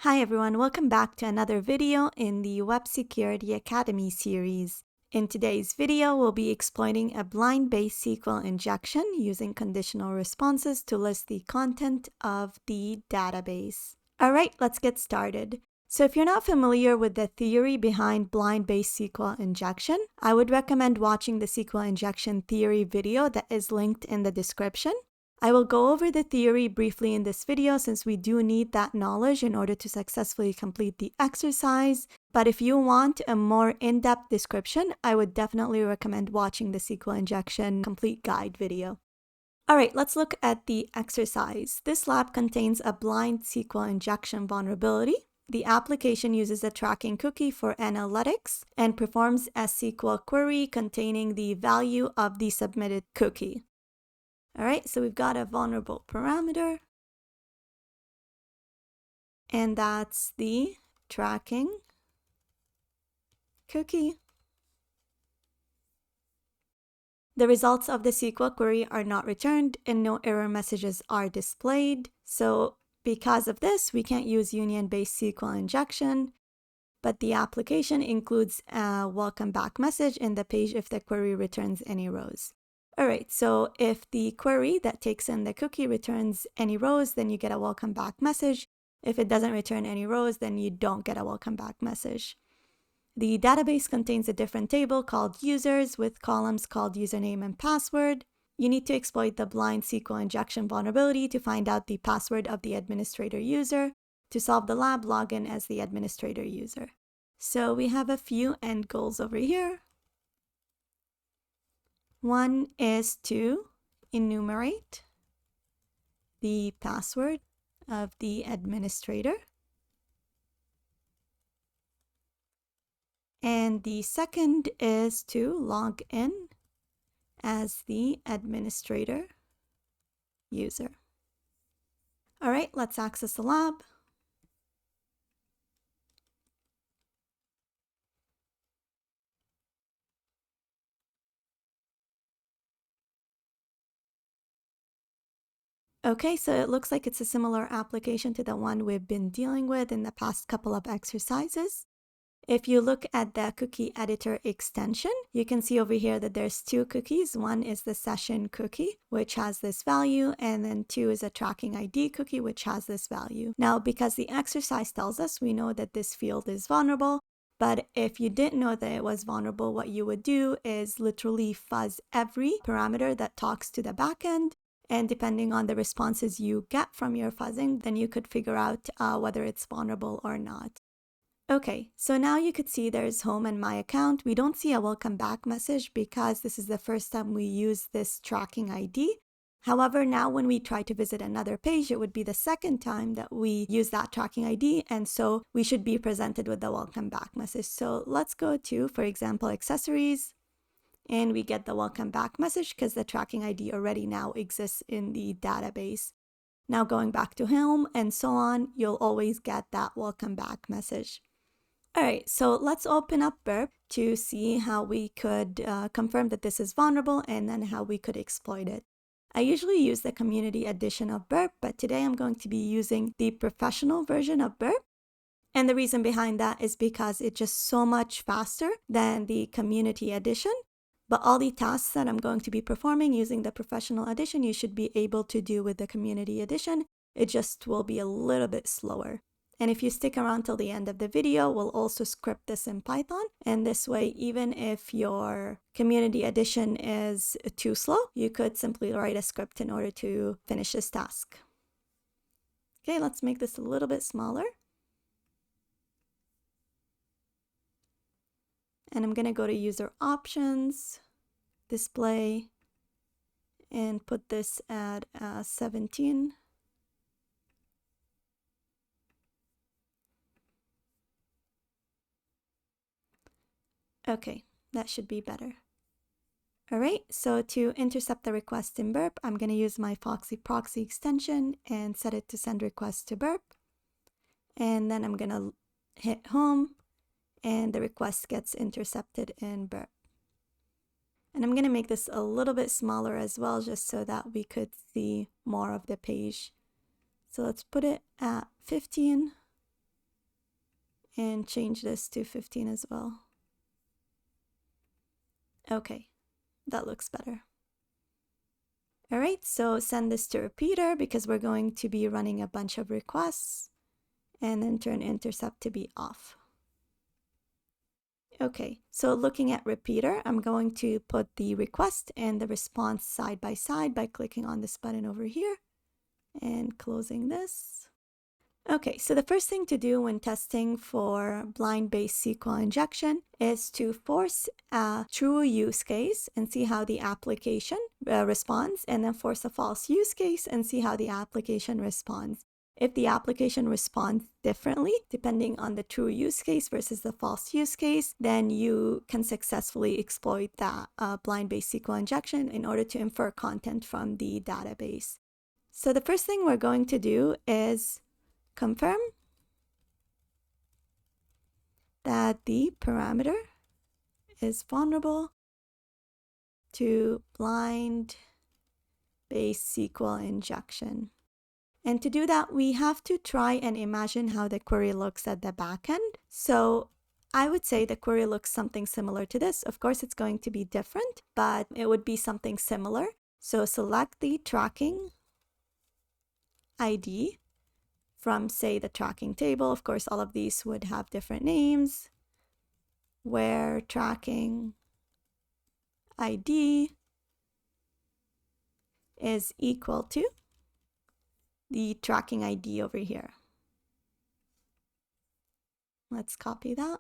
Hi everyone, welcome back to another video in the Web Security Academy series. In today's video, we'll be exploiting a blind-based SQL injection using conditional responses to list the content of the database. Alright, let's get started. So if you're not familiar with the theory behind blind-based SQL injection, I would recommend watching the SQL injection theory video that is linked in the description. I will go over the theory briefly in this video since we do need that knowledge in order to successfully complete the exercise. But if you want a more in-depth description, I would definitely recommend watching the SQL injection complete guide video. Alright, let's look at the exercise. This lab contains a blind SQL injection vulnerability. The application uses a tracking cookie for analytics and performs a SQL query containing the value of the submitted cookie. Alright, so we've got a vulnerable parameter, and that's the tracking cookie. The results of the SQL query are not returned and no error messages are displayed. So because of this, we can't use union-based SQL injection, but the application includes a welcome back message in the page if the query returns any rows. Alright, so if the query that takes in the cookie returns any rows, then you get a welcome back message. If it doesn't return any rows, then you don't get a welcome back message. The database contains a different table called users with columns called username and password. You need to exploit the blind SQL injection vulnerability to find out the password of the administrator user. To solve the lab, log in as the administrator user. So we have a few end goals over here. One is to enumerate the password of the administrator. And the second is to log in as the administrator user. All right, let's access the lab. Okay, so it looks like it's a similar application to the one we've been dealing with in the past couple of exercises. If you look at the cookie editor extension, you can see over here that there's two cookies. One is the session cookie, which has this value, and then two is a tracking ID cookie, which has this value. Now, because the exercise tells us, we know that this field is vulnerable, but if you didn't know that it was vulnerable, what you would do is literally fuzz every parameter that talks to the backend. And depending on the responses you get from your fuzzing, then you could figure out whether it's vulnerable or not. Okay, so now you could see there's home and my account. We don't see a welcome back message because this is the first time we use this tracking ID. However, now when we try to visit another page, it would be the second time that we use that tracking ID, and so we should be presented with the welcome back message. So let's go to, for example, accessories. And we get the welcome back message because the tracking ID already now exists in the database. Now going back to home and so on, you'll always get that welcome back message. Alright, so let's open up Burp to see how we could confirm that this is vulnerable and then how we could exploit it. I usually use the community edition of Burp, but today I'm going to be using the professional version of Burp. And the reason behind that is because it's just so much faster than the community edition. But all the tasks that I'm going to be performing using the professional edition, you should be able to do with the community edition. It just will be a little bit slower. And if you stick around till the end of the video, we'll also script this in Python. And this way, even if your community edition is too slow, you could simply write a script in order to finish this task. Okay, let's make this a little bit smaller. And I'm going to go to user options, display, and put this at 17. Okay, that should be better. Alright, so to intercept the request in Burp, I'm going to use my Foxy proxy extension and set it to send request to Burp. And then I'm going to hit home, and the request gets intercepted in Burp. And I'm going to make this a little bit smaller as well, just so that we could see more of the page. So let's put it at 15. and change this to 15 as well. Okay, that looks better. All right, so send this to repeater because we're going to be running a bunch of requests, and then turn intercept to be off. Okay, so looking at repeater, I'm going to put the request and the response side by side by clicking on this button over here and closing this. Okay, so the first thing to do when testing for blind-based SQL injection is to force a true use case and see how the application responds, and then force a false use case and see how the application responds. If the application responds differently, depending on the true use case versus the false use case, then you can successfully exploit that blind-based SQL injection in order to infer content from the database. So the first thing we're going to do is confirm that the parameter is vulnerable to blind-based SQL injection. And to do that, we have to try and imagine how the query looks at the backend. So I would say the query looks something similar to this. Of course, it's going to be different, but it would be something similar. So select the tracking ID from, say, the tracking table. Of course, all of these would have different names, where tracking ID is equal to the tracking ID over here. Let's copy that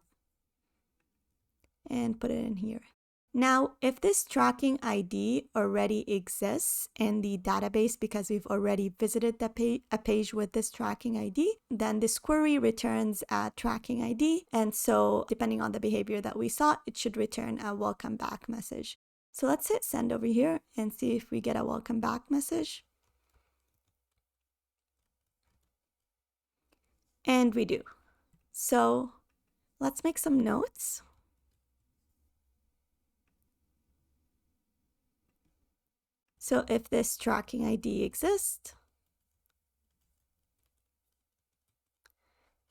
and put it in here. Now, if this tracking ID already exists in the database because we've already visited a page with this tracking ID, then this query returns a tracking ID. And so depending on the behavior that we saw, it should return a welcome back message. So let's hit send over here and see if we get a welcome back message. And we do. So let's make some notes. So if this tracking ID exists,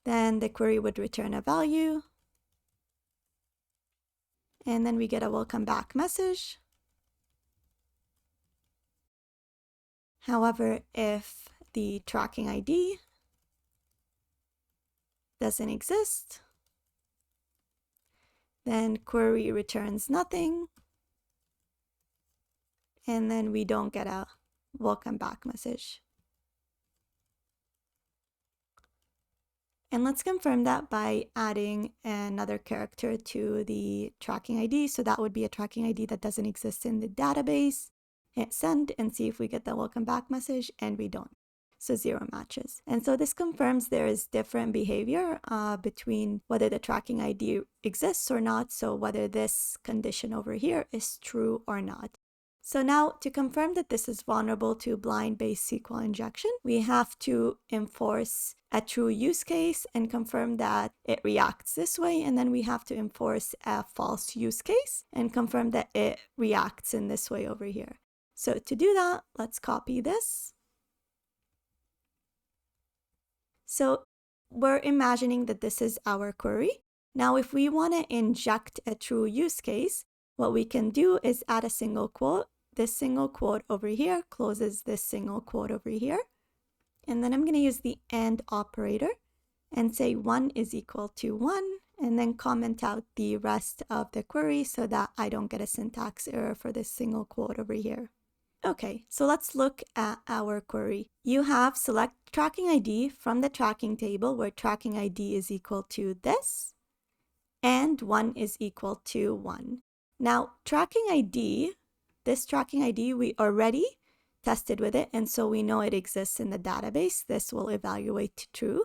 then the query would return a value. And then we get a welcome back message. However, if the tracking ID doesn't exist, then query returns nothing, and then we don't get a welcome back message. And let's confirm that by adding another character to the tracking ID. So that would be a tracking ID that doesn't exist in the database. Hit send and see if we get the welcome back message, and we don't. So 0 matches. And so this confirms there is different behavior between whether the tracking ID exists or not, so whether this condition over here is true or not. So now to confirm that this is vulnerable to blind-based SQL injection, we have to enforce a true use case and confirm that it reacts this way, and then we have to enforce a false use case and confirm that it reacts in this way over here. So to do that, let's copy this. So we're imagining that this is our query. Now, if we want to inject a true use case, what we can do is add a single quote. This single quote over here closes this single quote over here. And then I'm going to use the AND operator and say 1 is equal to 1, and then comment out the rest of the query so that I don't get a syntax error for this single quote over here. Okay, so let's look at our query. You have select tracking ID from the tracking table where tracking ID is equal to this and 1 is equal to 1. Now, tracking ID, this tracking ID, we already tested with it, and so we know it exists in the database. This will evaluate to true,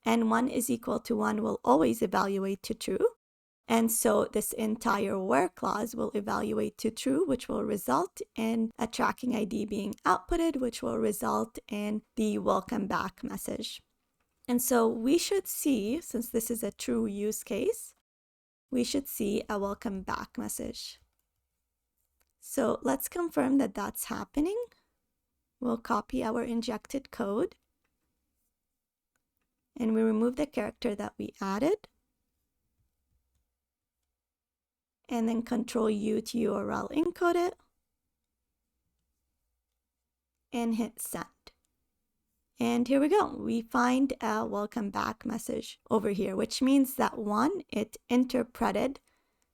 and 1 is equal to 1 will always evaluate to true. And so this entire where clause will evaluate to true, which will result in a tracking ID being outputted, which will result in the welcome back message. And so we should see, since this is a true use case, we should see a welcome back message. So let's confirm that that's happening. We'll copy our injected code and we remove the character that we added. and then Control U to URL encode it, and hit send. And here we go. We find a welcome back message over here, which means that one, it interpreted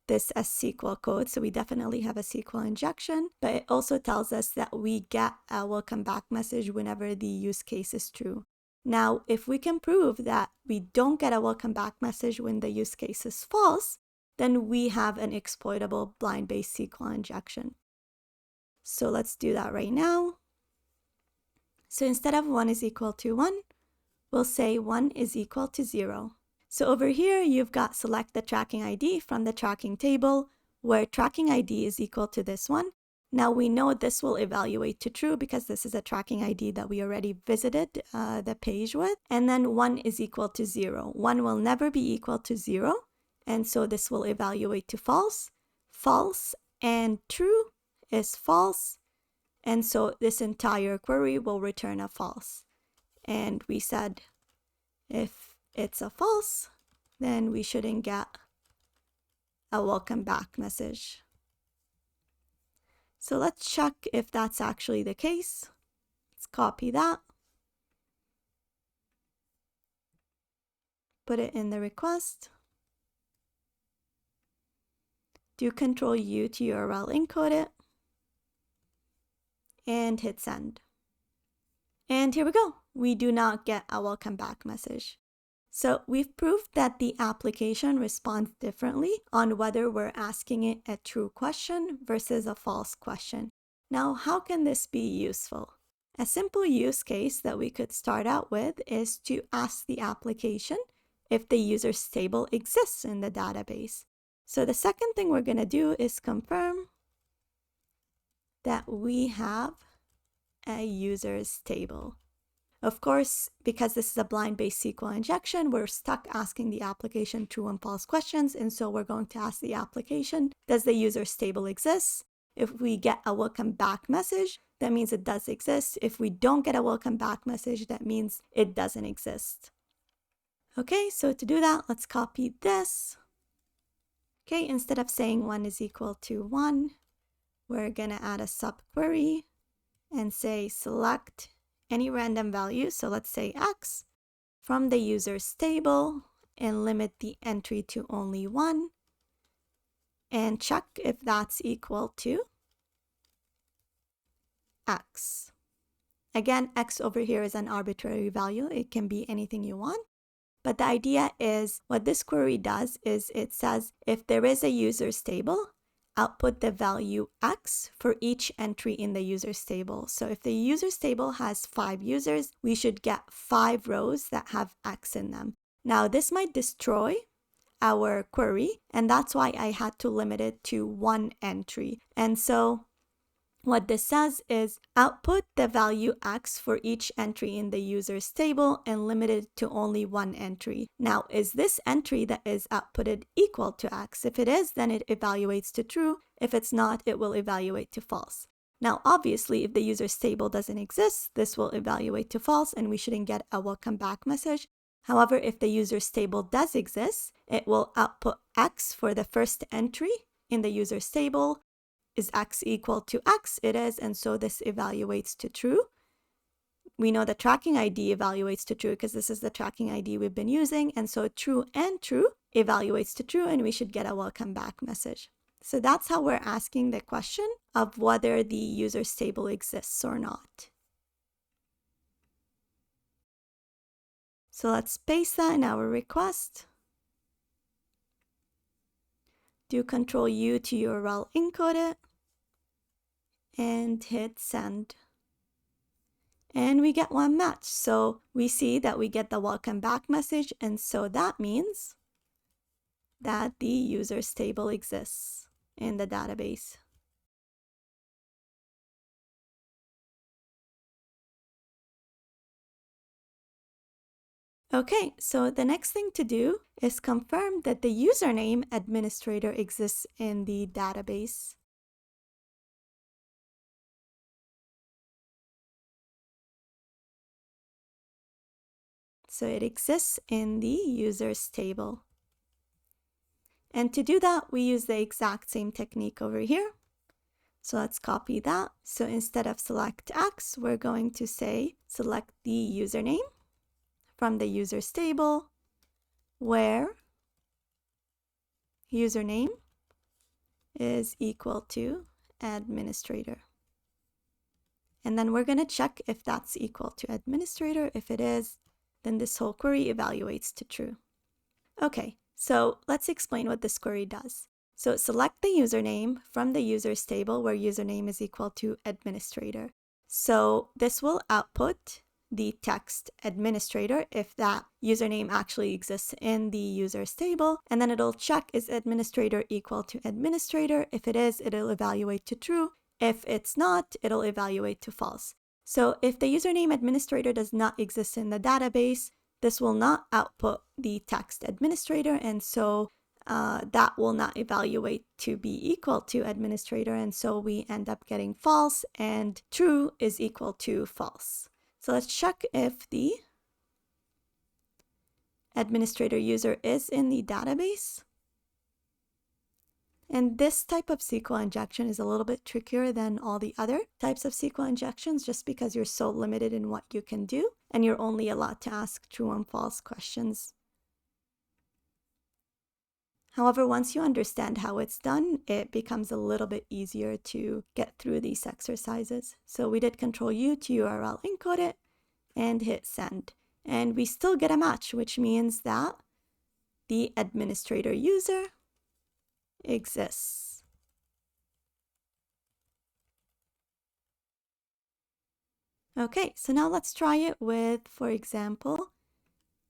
this as SQL code. So we definitely have a SQL injection, but it also tells us that we get a welcome back message whenever the use case is true. Now, if we can prove that we don't get a welcome back message when the use case is false, then we have an exploitable blind-based SQL injection. So let's do that right now. So instead of 1 is equal to 1, we'll say 1 is equal to 0. So over here, you've got select the tracking ID from the tracking table, where tracking ID is equal to this one. Now we know this will evaluate to true because this is a tracking ID that we already visited the page with. And then 1 is equal to 0. 1 will never be equal to 0. And so this will evaluate to false. False and true is false. And so this entire query will return a false. And we said if it's a false, then we shouldn't get a welcome back message. So let's check if that's actually the case. Let's copy that. Put it in the request. Do Control U to URL encode it. And hit send. And here we go. We do not get a welcome back message. So we've proved that the application responds differently on whether we're asking it a true question versus a false question. Now, how can this be useful? A simple use case that we could start out with is to ask the application if the user's table exists in the database. So the second thing we're going to do is confirm that we have a user's table. Of course, because this is a blind-based SQL injection, we're stuck asking the application true and false questions, and so we're going to ask the application, does the user's table exist? If we get a welcome back message, that means it does exist. If we don't get a welcome back message, that means it doesn't exist. Okay, so to do that, let's copy this. Okay, instead of saying 1 is equal to 1, we're going to add a subquery and say select any random value, so let's say X, from the user's table and limit the entry to only 1 and check if that's equal to X. Again, X over here is an arbitrary value. It can be anything you want. But the idea is what this query does is it says if there is a user's table, output the value X for each entry in the user's table. So if the user's table has 5 users, we should get 5 rows that have X in them. Now this might destroy our query, and that's why I had to limit it to 1 entry. And so what this says is output the value X for each entry in the user's table and limit it to only 1 entry. Now, is this entry that is outputted equal to X? If it is, then it evaluates to true. If it's not, it will evaluate to false. Now, obviously, if the user's table doesn't exist, this will evaluate to false and we shouldn't get a welcome back message. However, if the user's table does exist, it will output X for the first entry in the user's table. Is X equal to X? It is, and so this evaluates to true. We know the tracking ID evaluates to true because this is the tracking ID we've been using, and so true and true evaluates to true, and we should get a welcome back message. So that's how we're asking the question of whether the user's table exists or not. So let's paste that in our request. Do Control U to URL encode it. And hit send. And we get one match. So we see that we get the welcome back message. And so that means that the user's table exists in the database. Okay, so the next thing to do is confirm that the username administrator exists in the database. So it exists in the users table. And to do that, we use the exact same technique over here. So let's copy that. So instead of select X, we're going to say select the username from the users table where username is equal to administrator. And then we're going to check if that's equal to administrator. If it is, then this whole query evaluates to true. Okay, so let's explain what this query does. So select the username from the users table where username is equal to administrator. So this will output the text administrator if that username actually exists in the users table, and then it'll check is administrator equal to administrator. If it is, it'll evaluate to true. If it's not, it'll evaluate to false. So if the username administrator does not exist in the database, this will not output the text administrator, and so that will not evaluate to be equal to administrator, and so we end up getting false, and true is equal to false. So let's check if the administrator user is in the database. And this type of SQL injection is a little bit trickier than all the other types of SQL injections just because you're so limited in what you can do and you're only allowed to ask true and false questions. However, once you understand how it's done, it becomes a little bit easier to get through these exercises. So we did Control U to URL encode it and hit send. And we still get a match, which means that the administrator user exists. Okay, so now let's try it with, for example,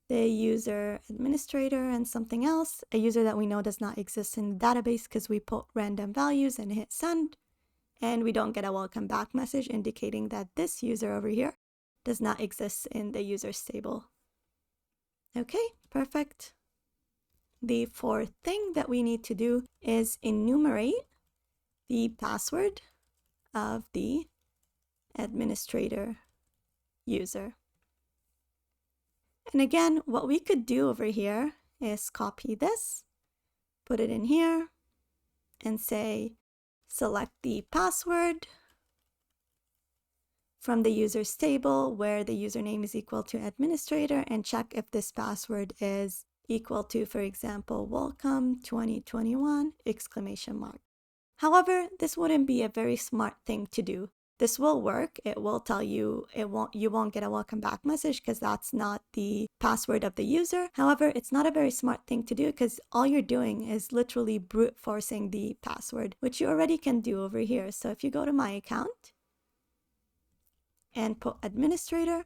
the user administrator and something else, a user that we know does not exist in the database because we put random values and hit send, and we don't get a welcome back message indicating that this user over here does not exist in the users table. Okay, perfect. The fourth thing that we need to do is enumerate the password of the administrator user. And again, what we could do over here is copy this, put it in here, and say select the password from the users table where the username is equal to administrator and check if this password is equal to, for example, welcome 2021 exclamation mark. However, this wouldn't be a very smart thing to do. This will work. It will tell you you won't get a welcome back message because that's not the password of the user. However, it's not a very smart thing to do because all you're doing is literally brute forcing the password, which you already can do over here. So if you go to my account and put administrator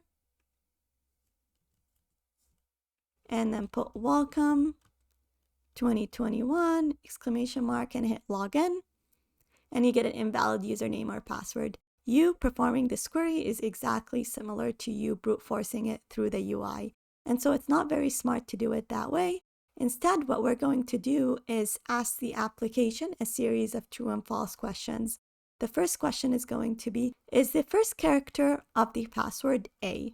and then put welcome 2021 exclamation mark and hit login, and you get an invalid username or password. You performing this query is exactly similar to you brute forcing it through the UI. And so it's not very smart to do it that way. Instead, what we're going to do is ask the application a series of true and false questions. The first question is going to be, is the first character of the password A?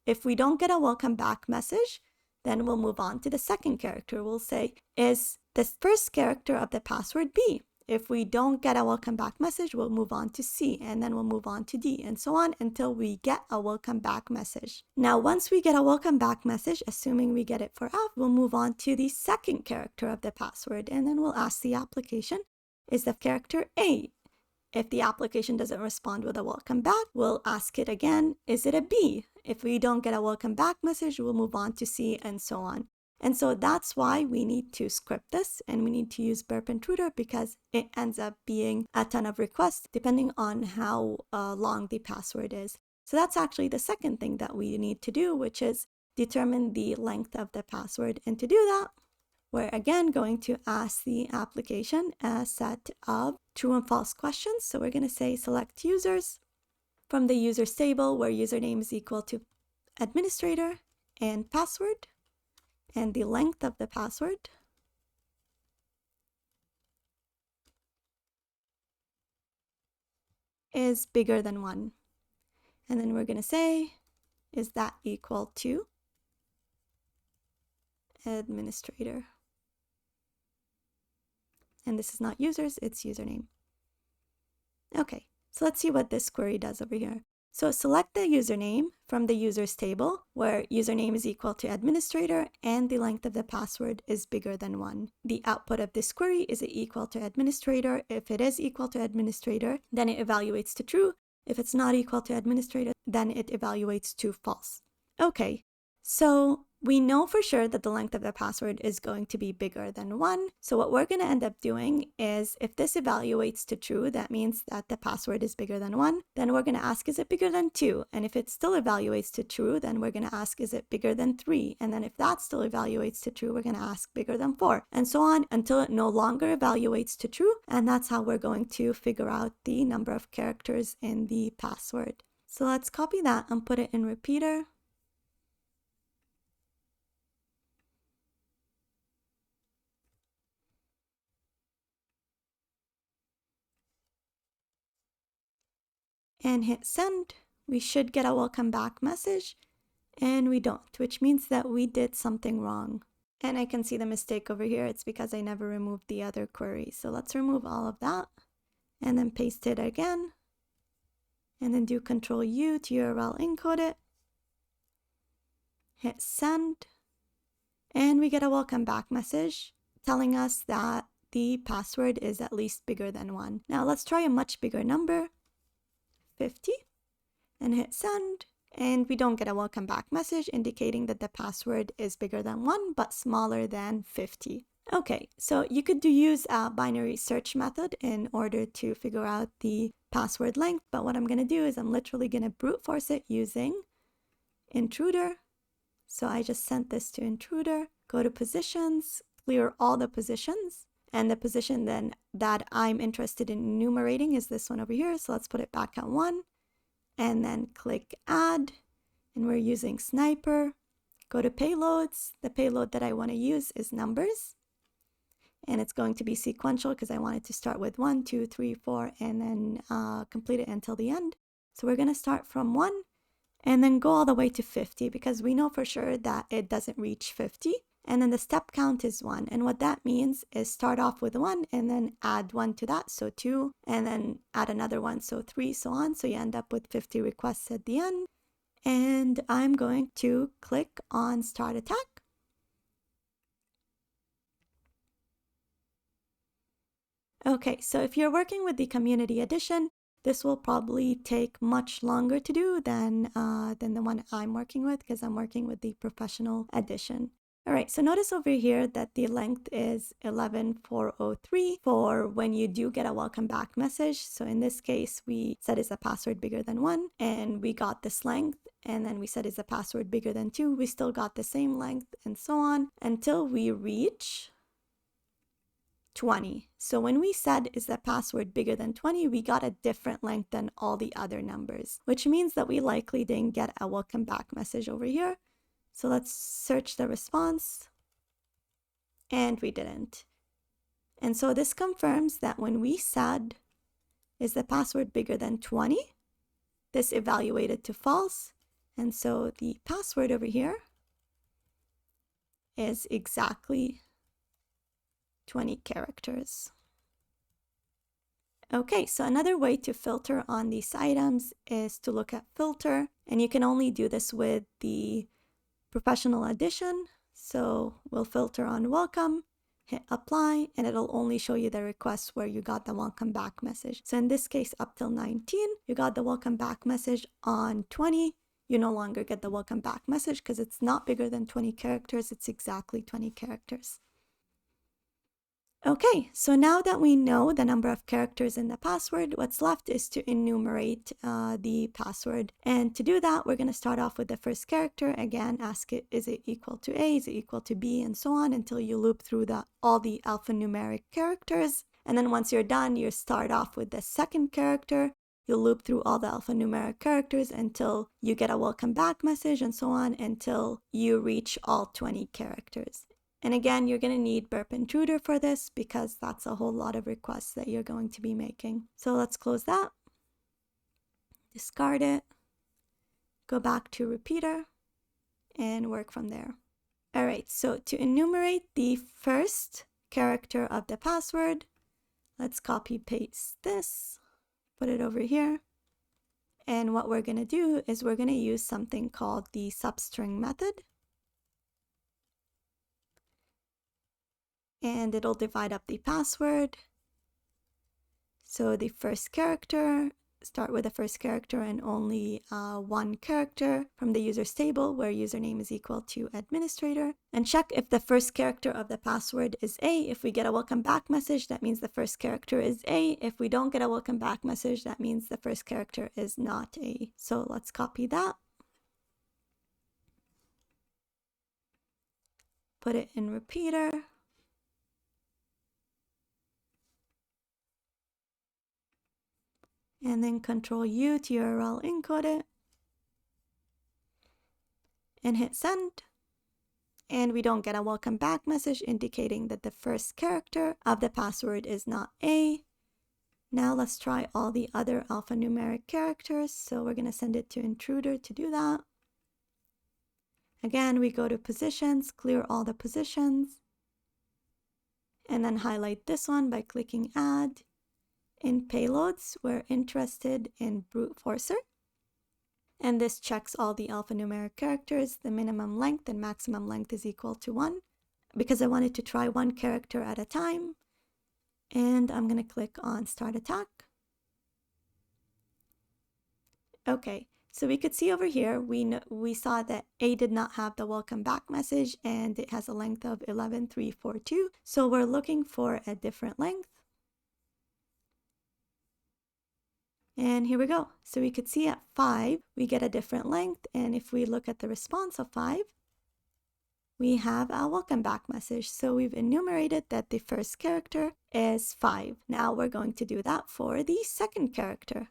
If we don't get a welcome back message, then we'll move on to the second character. We'll say, is the first character of the password B? If we don't get a welcome back message, we'll move on to C, and then we'll move on to D, and so on until we get a welcome back message. Now, once we get a welcome back message, assuming we get it for F, we'll move on to the second character of the password, and then we'll ask the application, is the character A? If the application doesn't respond with a welcome back, we'll ask it again, is it a B? If we don't get a welcome back message, we'll move on to C, and so on. And so that's why we need to script this and we need to use burp intruder because it ends up being a ton of requests depending on how long the password is. So that's actually the second thing that we need to do, which is determine the length of the password. And to do that, we're again going to ask the application a set of true and false questions. So we're going to say select users from the users table where username is equal to administrator and password. And the length of the password is bigger than 1. And then we're going to say, is that equal to administrator? And this is not users, it's username. Okay, so let's see what this query does over here. So select the username from the users table where username is equal to administrator and the length of the password is bigger than 1. The output of this query is equal to administrator. If it is equal to administrator, then it evaluates to true. If it's not equal to administrator, then it evaluates to false. Okay, so we know for sure that the length of the password is going to be bigger than 1. So what we're going to end up doing is if this evaluates to true, that means that the password is bigger than 1. Then we're going to ask, is it bigger than 2? And if it still evaluates to true, then we're going to ask, is it bigger than 3? And then if that still evaluates to true, we're going to ask bigger than 4. And so on until it no longer evaluates to true. And that's how we're going to figure out the number of characters in the password. So let's copy that and put it in repeater. And hit send. We should get a welcome back message, and we don't, which means that we did something wrong. And I can see the mistake over here. It's because I never removed the other query. So let's remove all of that and then paste it again. And then do Control U to URL encode it. Hit send. And we get a welcome back message telling us that the password is at least bigger than 1. Now let's try a much bigger number. 50 and hit send, and we don't get a welcome back message indicating that the password is bigger than 1 but smaller than 50. Okay, so you could use a binary search method in order to figure out the password length, but what I'm going to do is I'm literally going to brute force it using intruder. So I just sent this to intruder, go to positions, clear all the positions. And the position then that I'm interested in enumerating is this one over here. So let's put it back at 1 and then click add. And we're using sniper. Go to payloads. The payload that I want to use is numbers. And it's going to be sequential because I want it to start with 1, 2, 3, 4 and then complete it until the end. So we're going to start from 1 and then go all the way to 50 because we know for sure that it doesn't reach 50. And then the step count is 1. And what that means is start off with 1 and then add 1 to that, so 2, and then add another 1, so 3, so on. So you end up with 50 requests at the end. And I'm going to click on Start Attack. Okay, so if you're working with the Community Edition, this will probably take much longer to do than the one I'm working with because I'm working with the Professional Edition. All right, so notice over here that the length is 11403 for when you do get a welcome back message. So in this case, we said is the password bigger than 1 and we got this length. And then we said is the password bigger than 2. We still got the same length and so on until we reach 20. So when we said is the password bigger than 20, we got a different length than all the other numbers, which means that we likely didn't get a welcome back message over here. So let's search the response, and we didn't. And so this confirms that when we said, is the password bigger than 20? This evaluated to false. And so the password over here is exactly 20 characters. Okay, so another way to filter on these items is to look at filter, and you can only do this with the Professional Edition. So we'll filter on welcome, hit apply, and it'll only show you the requests where you got the welcome back message. So in this case, up till 19, you got the welcome back message. On 20, you no longer get the welcome back message because it's not bigger than 20 characters. It's exactly 20 characters. Okay, so now that we know the number of characters in the password, what's left is to enumerate the password. And to do that, we're going to start off with the first character. Again, ask it, is it equal to A, is it equal to B, and so on until you loop through all the alphanumeric characters. And then once you're done, you start off with the second character. You'll loop through all the alphanumeric characters until you get a welcome back message and so on until you reach all 20 characters. And again, you're going to need burp intruder for this because that's a whole lot of requests that you're going to be making. So let's close that, discard it, go back to repeater, and work from there. All right, so to enumerate the first character of the password, Let's copy paste this, put it over here. And what we're going to do is we're going to use something called the substring method. And it'll divide up the password. So the first character, start with the first character and only one character from the user's table where username is equal to administrator, and check if the first character of the password is A. If we get a welcome back message, that means the first character is A. If we don't get a welcome back message, that means the first character is not A. So let's copy that. Put it in repeater. And then Control U to URL encode it. And hit send. And we don't get a welcome back message indicating that the first character of the password is not A. Now let's try all the other alphanumeric characters. So we're going to send it to intruder to do that. Again, we go to positions, clear all the positions, and then highlight this one by clicking add. In payloads, we're interested in brute forcer. And this checks all the alphanumeric characters. The minimum length and maximum length is equal to 1 because I wanted to try one character at a time. And I'm going to click on Start Attack. Okay, so we could see over here, we saw that A did not have the welcome back message and it has a length of 11342. So we're looking for a different length. And here we go. So we could see at 5, we get a different length. And if we look at the response of 5, we have a welcome back message. So we've enumerated that the first character is 5. Now we're going to do that for the second character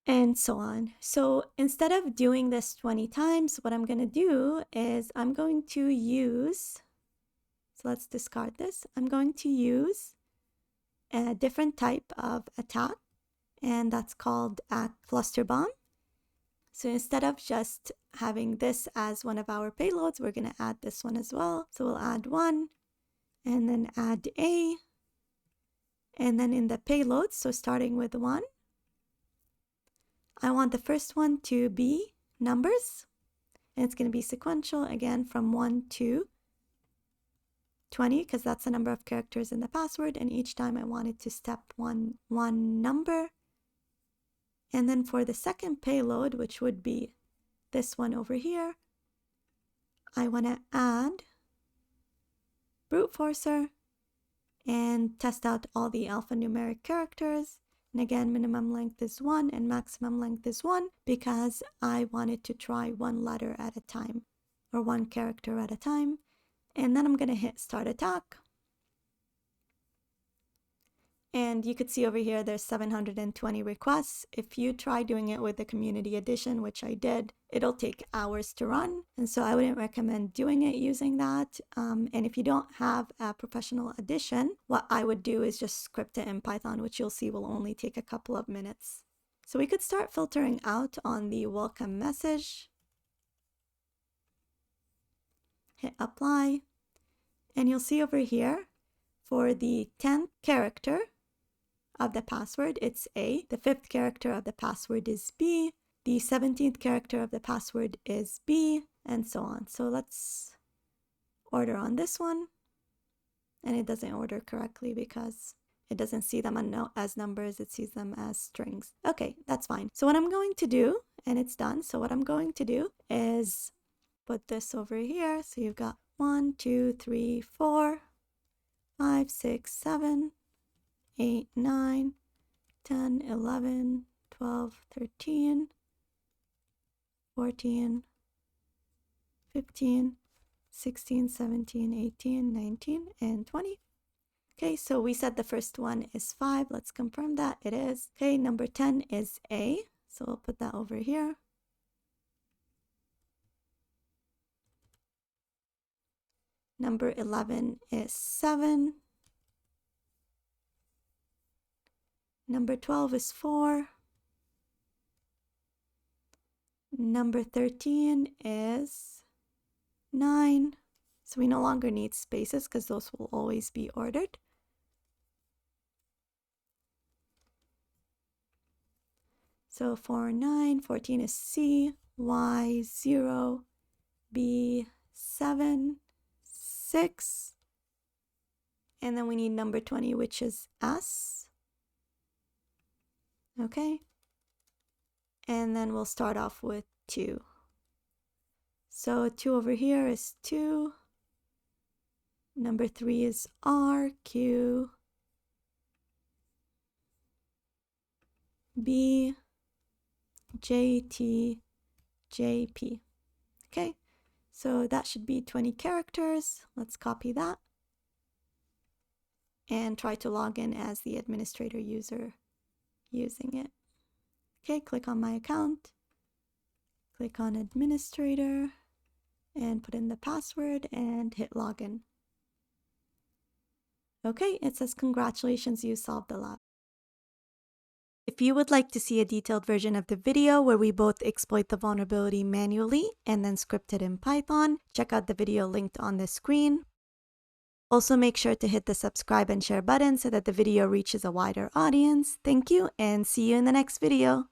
and so on. So instead of doing this 20 times, what I'm going to do is I'm going to use, so let's discard this. I'm going to use a different type of attack. And that's called a cluster bomb. So instead of just having this as one of our payloads, we're going to add this one as well. So we'll add 1 and then add A. And then in the payloads, so starting with 1, I want the first one to be numbers. And it's going to be sequential again from 1 to 20 because that's the number of characters in the password. And each time I want it to step one number. And then for the second payload, which would be this one over here, I want to add brute forcer and test out all the alphanumeric characters. And again, minimum length is 1 and maximum length is 1 because I wanted to try one letter at a time or one character at a time. And then I'm going to hit Start Attack. And you could see over here, there's 720 requests. If you try doing it with the community edition, which I did, it'll take hours to run. And so I wouldn't recommend doing it using that. And if you don't have a professional edition, what I would do is just script it in Python, which you'll see will only take a couple of minutes. So we could start filtering out on the welcome message. Hit apply. And you'll see over here for the 10th character of the password, it's A. The 5th character of the password is B. The 17th character of the password is B, and so on. So let's order on this one. And it doesn't order correctly because it doesn't see them as numbers, it sees them as strings. Okay, that's fine. So what I'm going to do, and it's done. So what I'm going to do is put this over here. So you've got 1, 2, 3, 4, 5, 6, 7, 8, 9, 10, 11, 12, 13, 14, 15, 16, 17, 18, 19, and 20. Okay, so we said the first one is 5. Let's confirm that it is. Okay, number 10 is A. So we'll put that over here. Number 11 is 7. Number 12 is 4. Number 13 is 9. So we no longer need spaces because those will always be ordered. So 4, 9, 14 is C, Y, 0, B, 7, 6, and then we need number 20, which is S. Okay. And then we'll start off with 2. So 2 over here is 2. Number 3 is R, Q, B, J, T, J, P. Okay, so that should be 20 characters. Let's copy that and try to log in as the administrator user using it. Okay, click on my account, click on administrator, and put in the password and hit login. Okay, it says congratulations, you solved the lab. If you would like to see a detailed version of the video where we both exploit the vulnerability manually and then script it in Python, check out the video linked on the screen. Also make sure to hit the subscribe and share button so that the video reaches a wider audience. Thank you and see you in the next video.